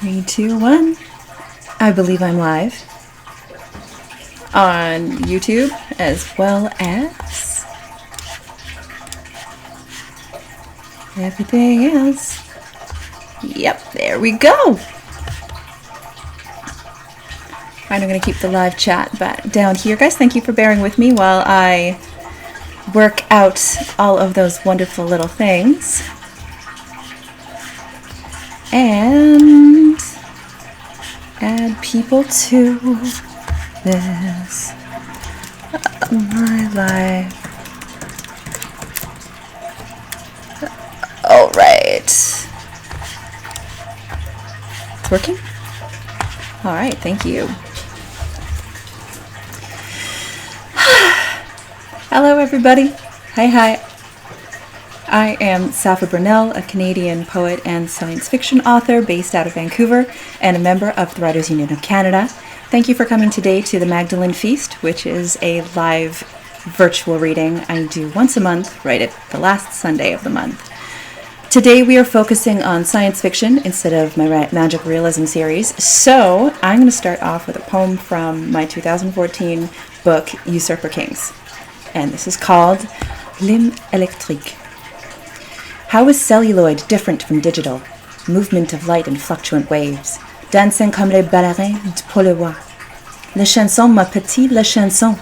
Three, two, one. I believe I'm live on YouTube as well as everything else. Yep, there we go. Alright, I'm going to keep the live chat back down here. Guys, thank you for bearing with me while I work out all of those wonderful little things. And add people to this my life. All right. It's working? All right, thank you. Hello, everybody. Hi. I am Sapha Burnell, a Canadian poet and science fiction author based out of Vancouver and a member of the Writers' Union of Canada. Thank you for coming today to the Magdalene Feast, which is a live virtual reading I do once a month, right at the last Sunday of the month. Today we are focusing on science fiction instead of my magic realism series, so I'm going to start off with a poem from my 2014 book, Usurper Kings. And this is called Lieben électrique. How is celluloid different from digital? Movement of light in fluctuant waves, dancing comme les ballerins du Polois. La chanson, ma petite, la chanson.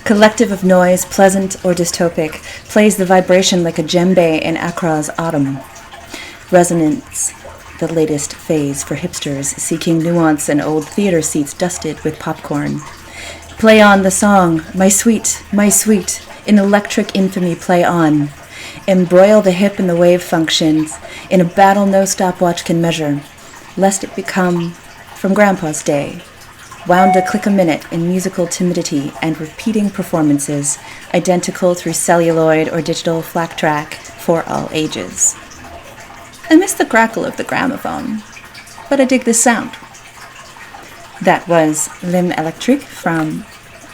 Collective of noise, pleasant or dystopic, plays the vibration like a djembe in Accra's autumn. Resonance, the latest phase for hipsters seeking nuance in old theater seats dusted with popcorn. Play on the song, my sweet, in electric infamy play on. Embroil the hip in the wave functions, in a battle no stopwatch can measure, lest it become, from Grandpa's day, wound a click a minute in musical timidity and repeating performances, identical through celluloid or digital flak track for all ages. I miss the crackle of the gramophone, but I dig this sound. That was Lieben électrique from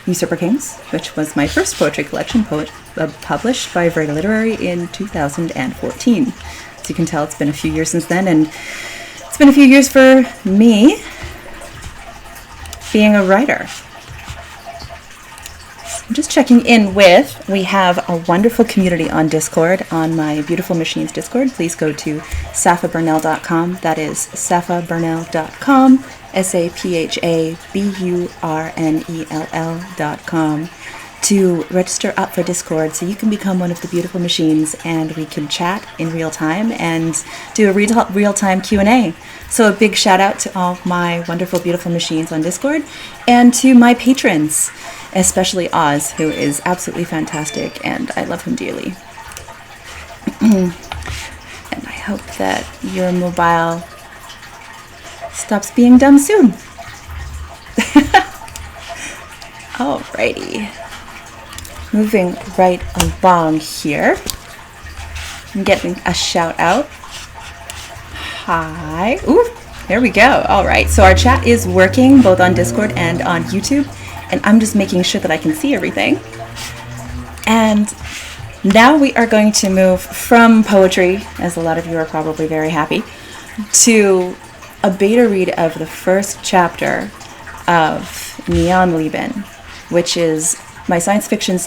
Usurper Kings, which was my first poetry collection published by Very Literary in 2014. As you can tell, it's been a few years since then, and it's been a few years for me being a writer. I'm just checking in with, we have a wonderful community on Discord, on my Beautiful Machines Discord. Please go to saphaburnell.com. That is saphaburnell.com, SAPHABURNELL.com, to register up for Discord so you can become one of the Beautiful Machines and we can chat in real time and do a real-time Q&A. So a big shout out to all my wonderful Beautiful Machines on Discord and to my patrons, especially Oz, who is absolutely fantastic and I love him dearly. And I hope that your mobile stops being dumb soon. Alrighty. Moving right along here. I'm getting a shout out. Hi. Ooh, there we go. Alright, so our chat is working both on Discord and on YouTube, and I'm just making sure that I can see everything. And now we are going to move from poetry, as a lot of you are probably very happy, to a beta read of the first chapter of Lieben, which is my science fiction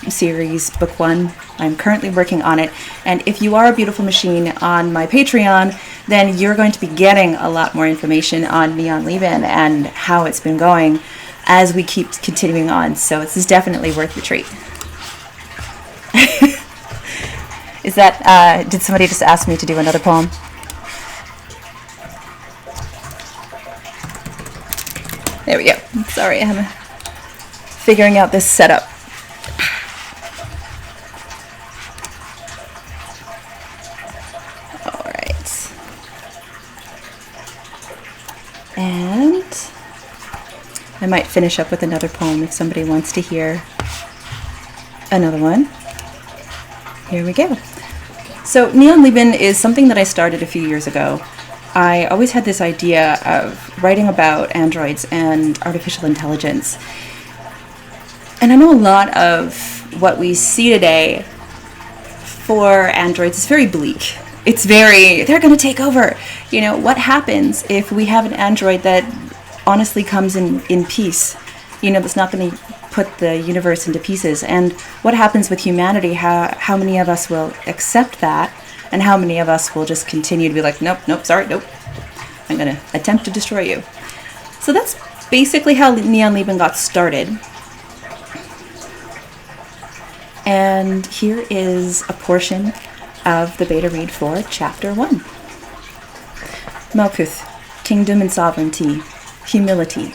series, book 1. I'm currently working on it, and if you are a Beautiful Machine on my Patreon, then you're going to be getting a lot more information on Lieben and how it's been going as we keep continuing on, so this is definitely worth the treat. Is that, did somebody just ask me to do another poem? There we go. Sorry, I'm figuring out this setup. All right. And I might finish up with another poem if somebody wants to hear another one. Here we go. So Lieben is something that I started a few years ago. I always had this idea of writing about androids and artificial intelligence. And I know a lot of what we see today for androids is very bleak. they're going to take over. What happens if we have an android that honestly comes in peace? That's not going to put the universe into pieces. And what happens with humanity? How many of us will accept that? And how many of us will just continue to be like, nope, sorry, nope. I'm going to attempt to destroy you. So that's basically how Neon Lieben got started. And here is a portion of the beta read for Chapter 1. Malkuth, Kingdom and Sovereignty, Humility.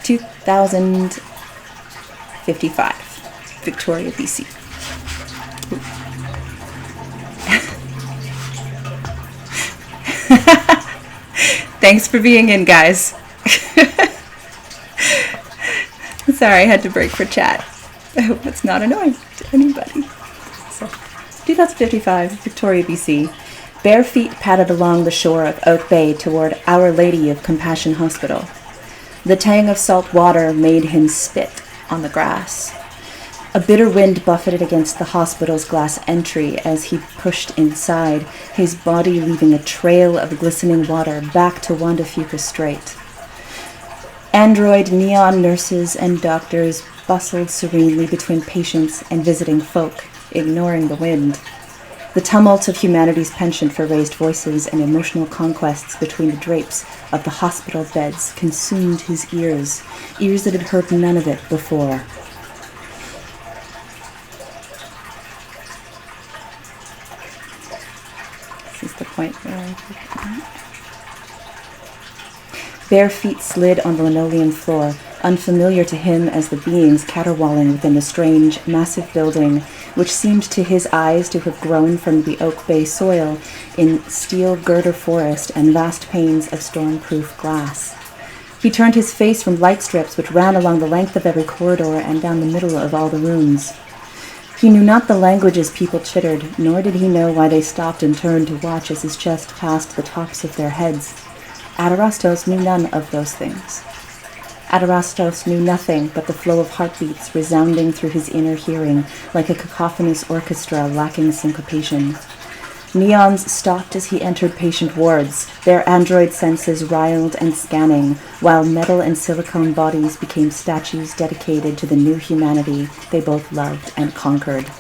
2055, Victoria, BC. Thanks for being in, guys. Sorry, I had to break for chat. I hope that's not annoying to anybody. So, 2055, Victoria, BC. Bare feet padded along the shore of Oak Bay toward Our Lady of Compassion Hospital. The tang of salt water made him spit on the grass. A bitter wind buffeted against the hospital's glass entry as he pushed inside, his body leaving a trail of glistening water back to Wanda Fuca Strait. Android neon nurses and doctors bustled serenely between patients and visiting folk, ignoring the wind. The tumult of humanity's penchant for raised voices and emotional conquests between the drapes of the hospital beds consumed his ears that had heard none of it before. This is the point where I Bare feet slid on the linoleum floor, unfamiliar to him as the beings caterwauling within the strange, massive building, which seemed to his eyes to have grown from the Oak Bay soil in steel girder forest and vast panes of storm-proof glass. He turned his face from light strips which ran along the length of every corridor and down the middle of all the rooms. He knew not the languages people chittered, nor did he know why they stopped and turned to watch as his chest passed the tops of their heads. Adarastos knew none of those things. Adarastos knew nothing but the flow of heartbeats resounding through his inner hearing like a cacophonous orchestra lacking syncopation. Neons stopped as he entered patient wards, their android senses riled and scanning, while metal and silicone bodies became statues dedicated to the new humanity they both loved and conquered.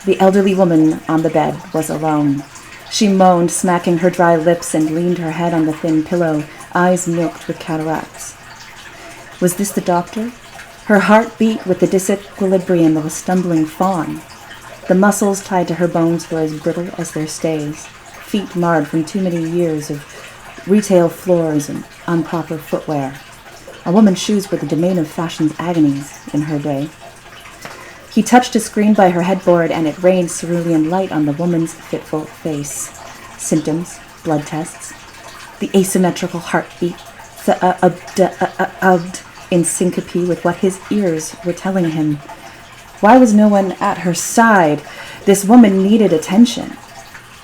The elderly woman on the bed was alone. She moaned, smacking her dry lips, and leaned her head on the thin pillow, eyes milked with cataracts. Was this the doctor? Her heart beat with the disequilibrium of a stumbling fawn. The muscles tied to her bones were as brittle as their stays, feet marred from too many years of retail floors and improper footwear. A woman's shoes were the domain of fashion's agonies in her day. He touched a screen by her headboard, and it rained cerulean light on the woman's fitful face. Symptoms, blood tests, the asymmetrical heartbeat, in syncope with what his ears were telling him. Why was no one at her side? This woman needed attention.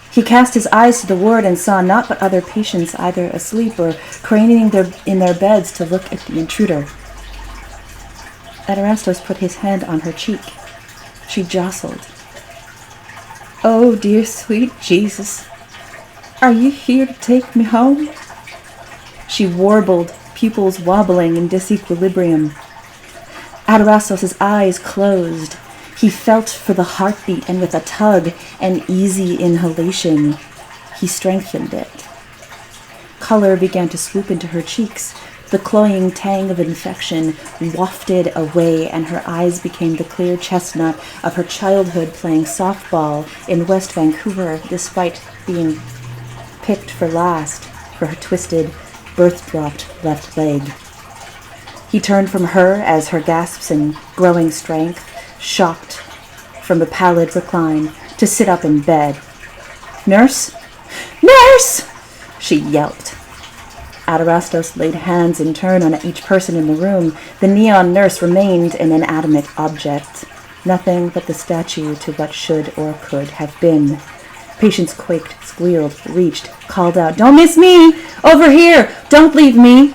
He cast his eyes to the ward and saw naught but other patients either asleep or craning in their beds to look at the intruder. Adarastos put his hand on her cheek. She jostled. "Oh, dear sweet Jesus, are you here to take me home?" She warbled, pupils wobbling in disequilibrium. Adarastos' eyes closed. He felt for the heartbeat, and with a tug, an easy inhalation, he strengthened it. Color began to swoop into her cheeks. The cloying tang of infection wafted away, and her eyes became the clear chestnut of her childhood playing softball in West Vancouver, despite being picked for last for her twisted, birth-dropped left leg. He turned from her as her gasps and growing strength shocked from a pallid recline to sit up in bed. "Nurse! Nurse!" she yelped. Adarastos laid hands in turn on each person in the room. The neon nurse remained an inanimate object, nothing but the statue to what should or could have been. Patients quaked, squealed, reached, called out, "Don't miss me! Over here! Don't leave me!"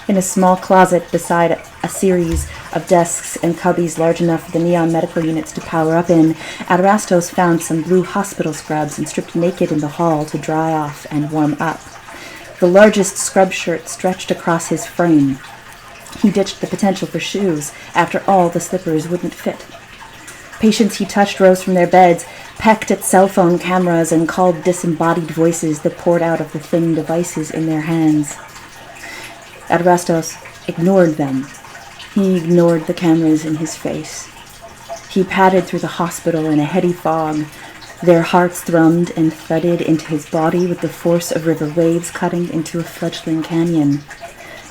In a small closet beside a series of desks and cubbies large enough for the neon medical units to power up in, Adrastos found some blue hospital scrubs and stripped naked in the hall to dry off and warm up. The largest scrub shirt stretched across his frame. He ditched the potential for shoes. After all, the slippers wouldn't fit. Patients he touched rose from their beds, pecked at cell phone cameras, and called disembodied voices that poured out of the thin devices in their hands. Adrastos ignored them. He ignored the cameras in his face. He padded through the hospital in a heady fog. Their hearts thrummed and thudded into his body with the force of river waves cutting into a fledgling canyon.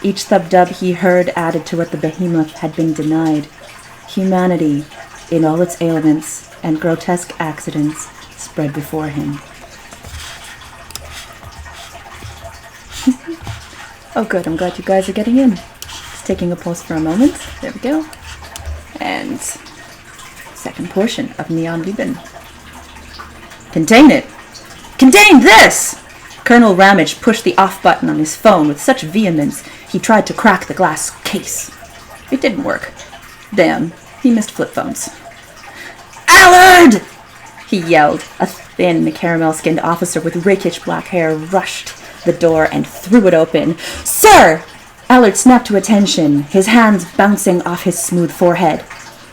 Each thub-dub he heard added to what the behemoth had been denied. Humanity, in all its ailments and grotesque accidents, spread before him. Oh good, I'm glad you guys are getting in. Just taking a pause for a moment. There we go. And second portion of Neon Lieben. Contain it! Contain this! Colonel Ramage pushed the off button on his phone with such vehemence he tried to crack the glass case. It didn't work. Damn, he missed flip phones. Allard! He yelled. A thin, caramel-skinned officer with rakish black hair rushed the door and threw it open. Sir! Allard snapped to attention, his hands bouncing off his smooth forehead.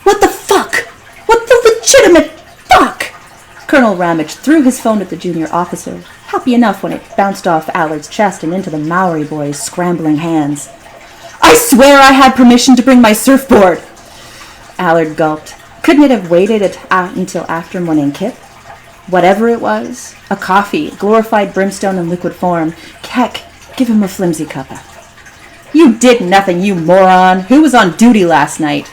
What the fuck? What the legitimate fuck? Colonel Ramage threw his phone at the junior officer, happy enough when it bounced off Allard's chest and into the Maori boy's scrambling hands. I swear I had permission to bring my surfboard! Allard gulped. Couldn't it have waited until after morning kip? Whatever it was, a coffee, glorified brimstone in liquid form. Heck, give him a flimsy cuppa. You did nothing, you moron. Who was on duty last night?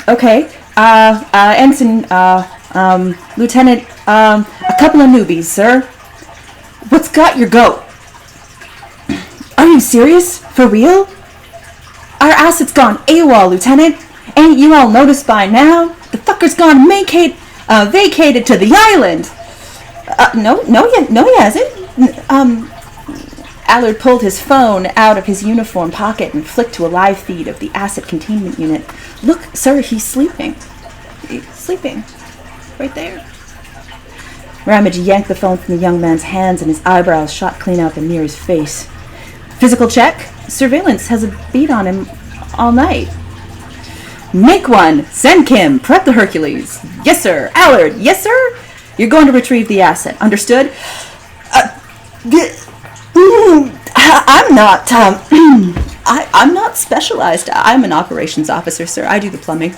Okay. Ensign, Lieutenant, a couple of newbies, sir. What's got your goat? Are you serious? For real? Our asset's gone AWOL, Lieutenant. Ain't you all noticed by now? The fucker's gone vacated to the island. No, he hasn't. Allard pulled his phone out of his uniform pocket and flicked to a live feed of the asset containment unit. Look, sir, he's sleeping. He's sleeping. Right there. Ramage yanked the phone from the young man's hands and his eyebrows shot clean up and near his face. Physical check. Surveillance has a beat on him all night. Make one. Send Kim. Prep the Hercules. Yes, sir. Allard. Yes, sir. You're going to retrieve the asset. Understood? I'm not. I'm not specialized. I'm an operations officer, sir. I do the plumbing.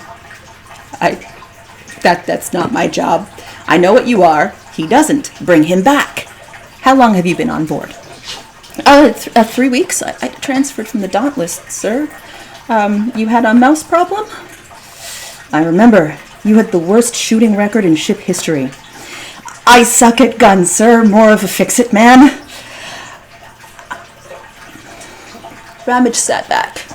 That's not my job. I know what you are. He doesn't. Bring him back. How long have you been on board? 3 weeks. I transferred from the Dauntless, sir. You had a mouse problem? I remember. You had the worst shooting record in ship history. I suck at guns, sir. More of a fix-it man. Ramage sat back,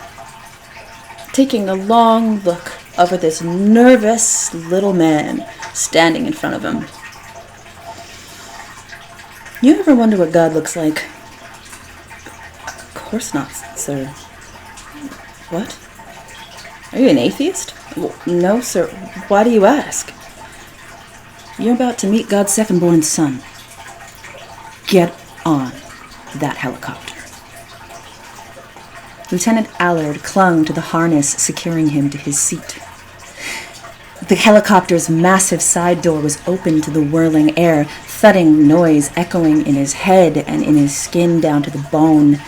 taking a long look over this nervous little man standing in front of him. You ever wonder what God looks like? Of course not, sir. What? Are you an atheist? Well, no, sir. Why do you ask? You're about to meet God's second-born son. Get on that helicopter. Lieutenant Allard clung to the harness securing him to his seat. The helicopter's massive side door was open to the whirling air, thudding noise echoing in his head and in his skin down to the bone.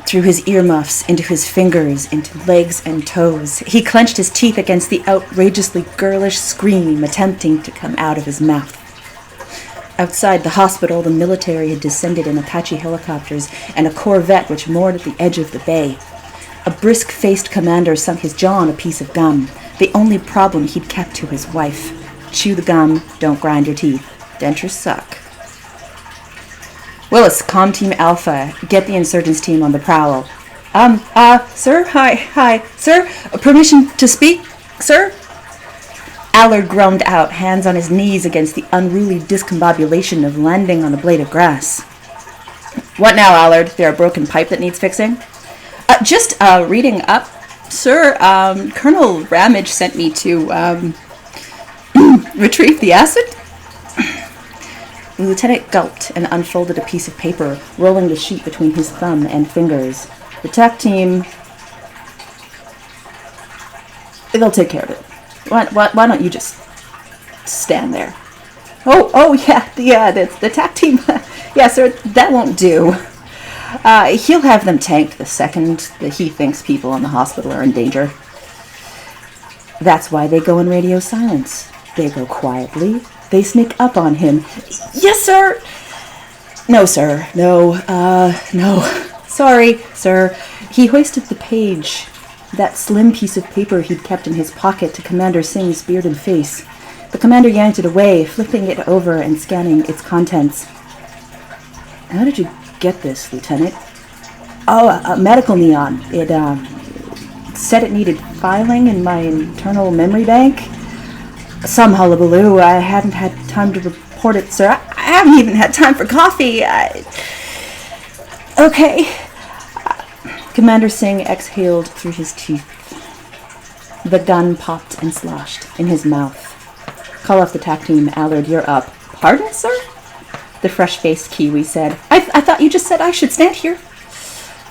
Through his earmuffs, into his fingers, into legs and toes. He clenched his teeth against the outrageously girlish scream attempting to come out of his mouth. Outside the hospital, the military had descended in Apache helicopters and a Corvette which moored at the edge of the bay. A brisk-faced commander sunk his jaw on a piece of gum, the only problem he'd kept to his wife. Chew the gum, don't grind your teeth. Dentures suck. Willis, comm team Alpha, get the insurgents team on the prowl. Sir? Hi, sir? Permission to speak, sir? Allard groaned out, hands on his knees against the unruly discombobulation of landing on a blade of grass. What now, Allard? There a broken pipe that needs fixing? Just reading up, sir. Colonel Ramage sent me to retrieve the acid. The lieutenant gulped and unfolded a piece of paper, rolling the sheet between his thumb and fingers. The TAC team, they'll take care of it. Why don't you just stand there? Oh yeah, the TAC team. Yeah, sir, that won't do. He'll have them tanked the second that he thinks people in the hospital are in danger. That's why they go in radio silence. They go quietly. They sneak up on him. Yes, sir. No, sir. No. Sorry, sir. He hoisted the page, that slim piece of paper he'd kept in his pocket, to Commander Singh's bearded face. The commander yanked it away, flipping it over and scanning its contents. How did you get this, Lieutenant? Oh, a medical neon. It said it needed filing in my internal memory bank. Some hullabaloo. I hadn't had time to report it, sir. I haven't even had time for coffee. Okay. Commander Singh exhaled through his teeth. The gun popped and sloshed in his mouth. Call off the TAC team. Allard, you're up. Pardon, sir? The fresh-faced Kiwi said. I thought you just said I should stand here.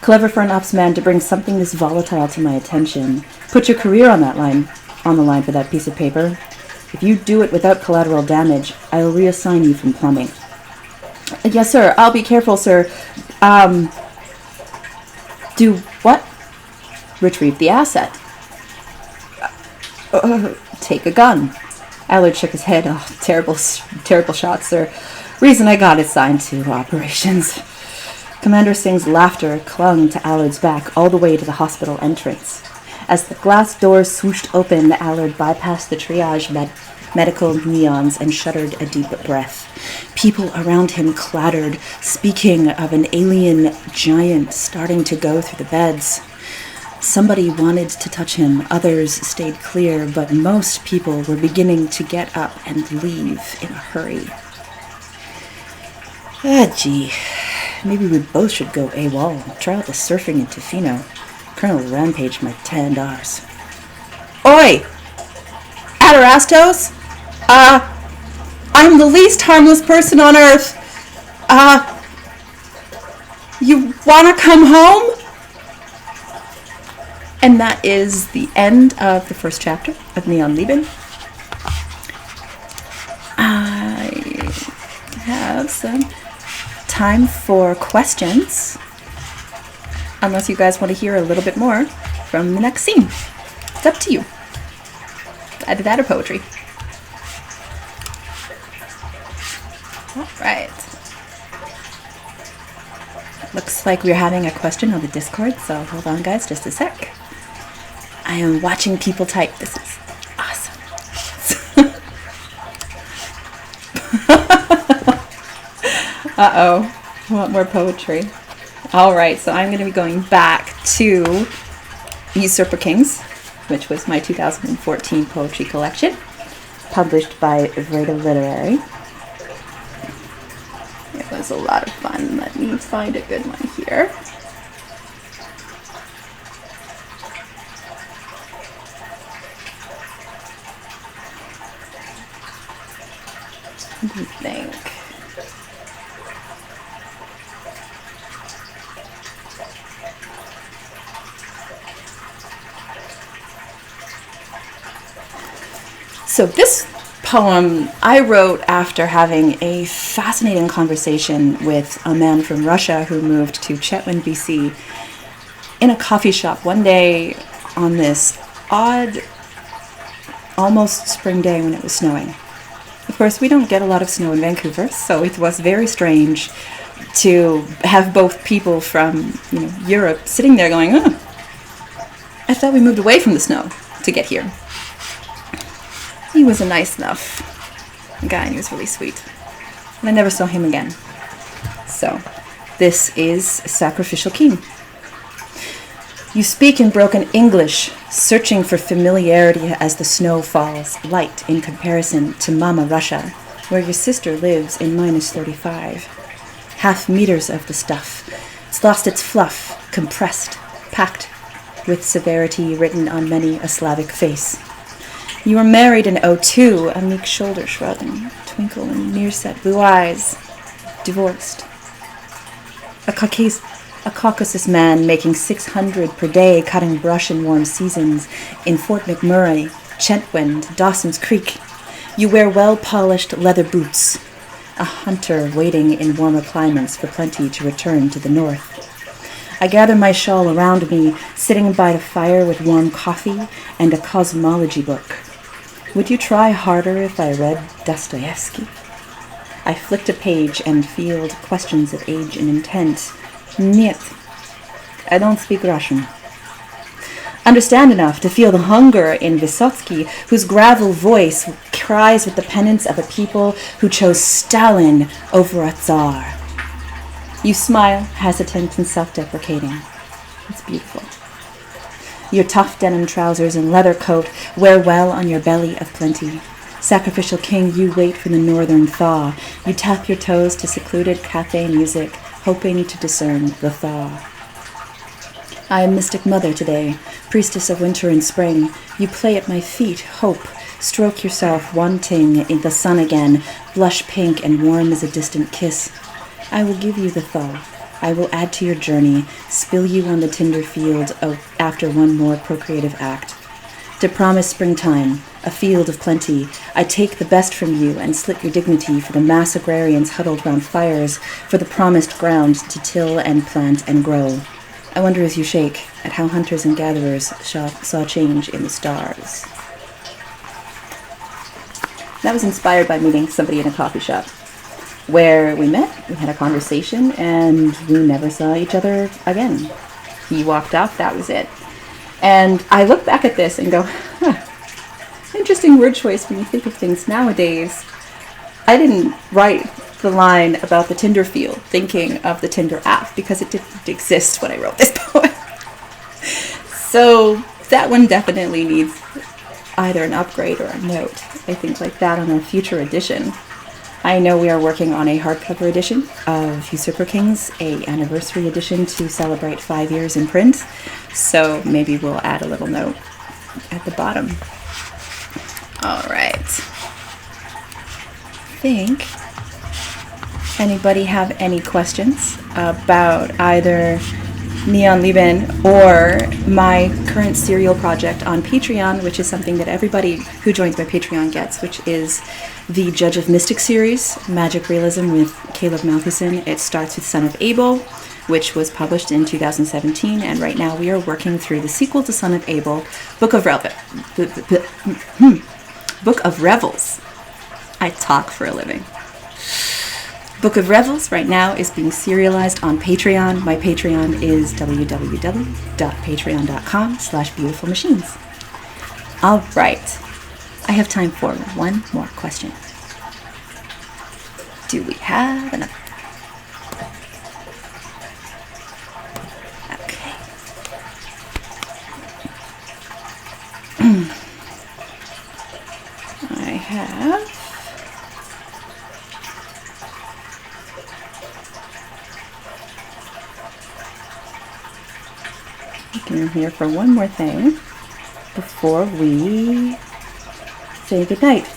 Clever for an ops man to bring something this volatile to my attention. Put your career on the line for that piece of paper. If you do it without collateral damage, I'll reassign you from plumbing. Yes, sir. I'll be careful, sir. Do what? Retrieve the asset. Take a gun. Allard shook his head. Oh, terrible shot, sir. Reason I got assigned to operations. Commander Singh's laughter clung to Allard's back all the way to the hospital entrance. As the glass doors swooshed open, Allard bypassed the triage medical neons and shuddered a deep breath. People around him clattered, speaking of an alien giant starting to go through the beds. Somebody wanted to touch him, others stayed clear, but most people were beginning to get up and leave in a hurry. Gee, maybe we both should go AWOL, try out the surfing in Tofino. Colonel Rampage might tend ours. Oi! Adarastos? I'm the least harmless person on Earth. You wanna come home? And that is the end of the first chapter of Neon Lieben. I have some time for questions, unless you guys want to hear a little bit more from the next scene. It's up to you. Either that or poetry. All right. Looks like we're having a question on the Discord, so hold on, guys, just a sec. I am watching people type. This is awesome. Uh-oh. I want more poetry. All right, so I'm going to be going back to Usurper Kings, which was my 2014 poetry collection, published by Vreda Literary. It was a lot of fun. Let me find a good one here. What do you think? So this poem I wrote after having a fascinating conversation with a man from Russia who moved to Chetwynd, BC, in a coffee shop one day on this odd, almost spring day when it was snowing. Of course, we don't get a lot of snow in Vancouver, so it was very strange to have both people from, Europe sitting there going, oh, I thought we moved away from the snow to get here. He was a nice enough guy, and he was really sweet. And I never saw him again. So, this is Sacrificial King. You speak in broken English, searching for familiarity as the snow falls, light in comparison to Mama Russia, where your sister lives in -35. half-meters of the stuff. It's lost its fluff, compressed, packed, with severity written on many a Slavic face. You were married in '02, a meek shoulder shrug and twinkle in near-set blue eyes. Divorced. A Caucasus man making 600 per day cutting brush in warm seasons in Fort McMurray, Chentwind, Dawson's Creek. You wear well-polished leather boots. A hunter waiting in warmer climates for plenty to return to the north. I gather my shawl around me, sitting by the fire with warm coffee and a cosmology book. Would you try harder if I read Dostoevsky? I flicked a page and field questions of age and intent. Niet. I don't speak Russian. Understand enough to feel the hunger in Vysotsky, whose gravel voice cries with the penance of a people who chose Stalin over a Tsar. You smile, hesitant and self-deprecating. It's beautiful. Your tough denim trousers and leather coat wear well on your belly of plenty. Sacrificial king, you wait for the northern thaw. You tap your toes to secluded cafe music, hoping to discern the thaw. I am mystic mother today, priestess of winter and spring. You play at my feet, hope, stroke yourself, wanting in the sun again, blush pink and warm as a distant kiss. I will give you the thaw. I will add to your journey, spill you on the tinder field after one more procreative act. To promise springtime, a field of plenty, I take the best from you and slit your dignity for the mass agrarians huddled round fires, for the promised ground to till and plant and grow. I wonder as you shake at how hunters and gatherers saw change in the stars. That was inspired by meeting somebody in a coffee shop where we met, we had a conversation, and we never saw each other again. He walked off, that was it. And I look back at this and go, interesting word choice when you think of things nowadays. I didn't write the line about the Tinder field thinking of the Tinder app because it didn't exist when I wrote this poem. So that one definitely needs either an upgrade or a note. I think like that on a future edition. I know we are working on a hardcover edition of Usurper Kings, a anniversary edition to celebrate 5 years in print. So maybe we'll add a little note at the bottom. All right. Anybody have any questions about either Neon Lieben or my current serial project on Patreon, which is something that everybody who joins my Patreon gets, which is the Judge of Mystic series, Magic Realism with Caleb Malthusson. It starts with Son of Abel, which was published in 2017, and right now we are working through the sequel to Son of Abel, Book of Revels. I talk for a living. Book of Revels right now is being serialized on Patreon. My Patreon is www.patreon.com/beautifulmachines. All right. I have time for one more question. Do we have enough? Okay. I have looking here for one more thing before we say goodnight.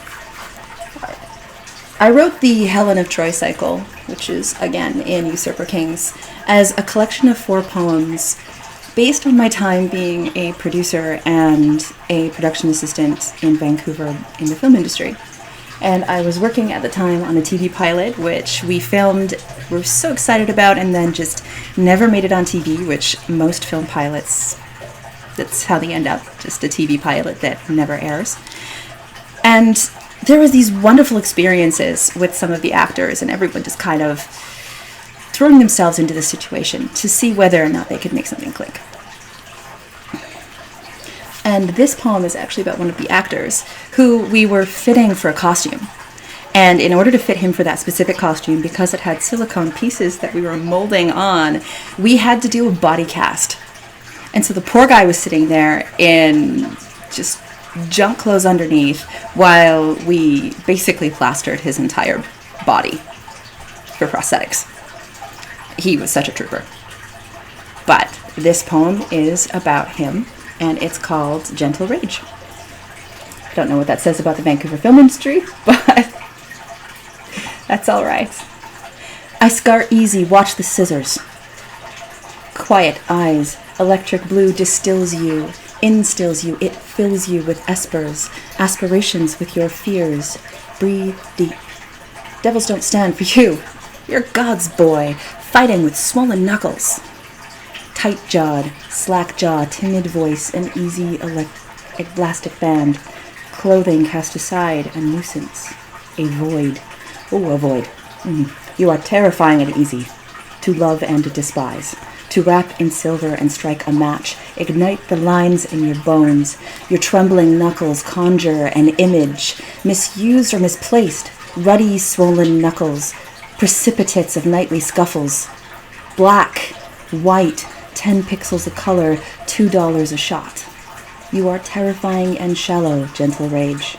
I wrote the Helen of Troy cycle, which is again in Usurper Kings, as a collection of 4 poems based on my time being a producer and a production assistant in Vancouver in the film industry. And I was working at the time on a TV pilot, which we filmed, we're so excited about, and then just never made it on TV, which most film pilots, that's how they end up, just a TV pilot that never airs. And there was these wonderful experiences with some of the actors, and everyone just kind of throwing themselves into the situation to see whether or not they could make something click. And this poem is actually about one of the actors who we were fitting for a costume. And in order to fit him for that specific costume, because it had silicone pieces that we were molding on, we had to do a body cast. And so the poor guy was sitting there in just junk clothes underneath while we basically plastered his entire body for prosthetics. he was such a trooper. But this poem is about him, and it's called Gentle Rage. I don't know what that says about the Vancouver film industry, but that's all right. I scar easy, watch the scissors. Quiet eyes, electric blue distills you, instills you, it fills you with espers, aspirations with your fears. Breathe deep. Devils don't stand for you. You're God's boy, fighting with swollen knuckles. Tight-jawed, slack-jaw, timid voice, an easy elastic band. Clothing cast aside, a nuisance. A void. Oh, a void. You are terrifying and easy. To love and to despise. To wrap in silver and strike a match. Ignite the lines in your bones. Your trembling knuckles conjure an image. Misused or misplaced. Ruddy, swollen knuckles. Precipitates of nightly scuffles. Black, white, 10 pixels of color, $2 a shot. You are terrifying and shallow, Gentle Rage.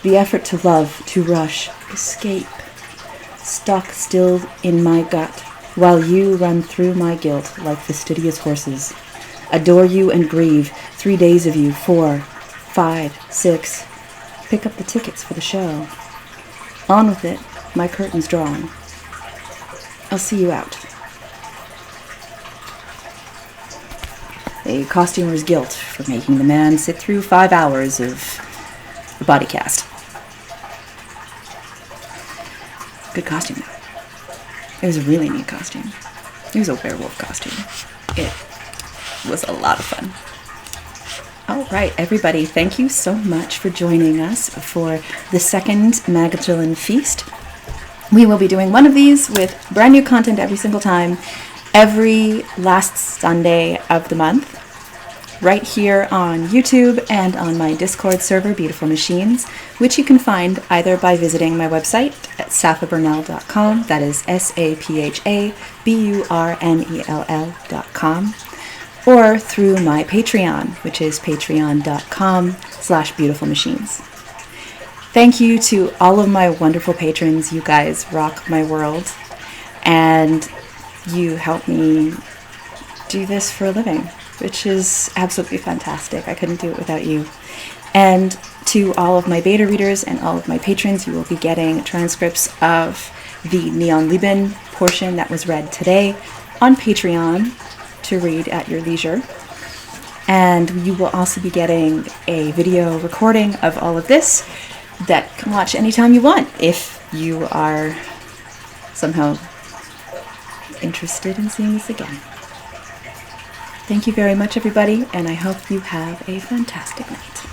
The effort to love, to rush, escape. Stuck still in my gut, while you run through my guilt like fastidious horses. Adore you and grieve, 3 days of you, 4, 5, 6. Pick up the tickets for the show. On with it, my curtain's drawn. I'll see you out. A costumer's guilt for making the man sit through 5 hours of the body cast. Good costume, though. It was a really neat costume. It was a werewolf costume. It was a lot of fun. All right, everybody, thank you so much for joining us for the second Magdalene Feast. We will be doing one of these with brand new content every single time, every last Sunday of the month, right here on YouTube and on my Discord server, Beautiful Machines, which you can find either by visiting my website at saphaburnell.com, that is SAPHABURNELL.com, or through my Patreon, which is patreon.com/beautifulmachines. Thank you to all of my wonderful patrons. You guys rock my world, and you help me do this for a living, which is absolutely fantastic. I couldn't do it without you. And to all of my beta readers and all of my patrons, you will be getting transcripts of the Neon Lieben portion that was read today on Patreon to read at your leisure. And you will also be getting a video recording of all of this that you can watch anytime you want if you are somehow interested in seeing this again. Thank you very much, everybody, and I hope you have a fantastic night.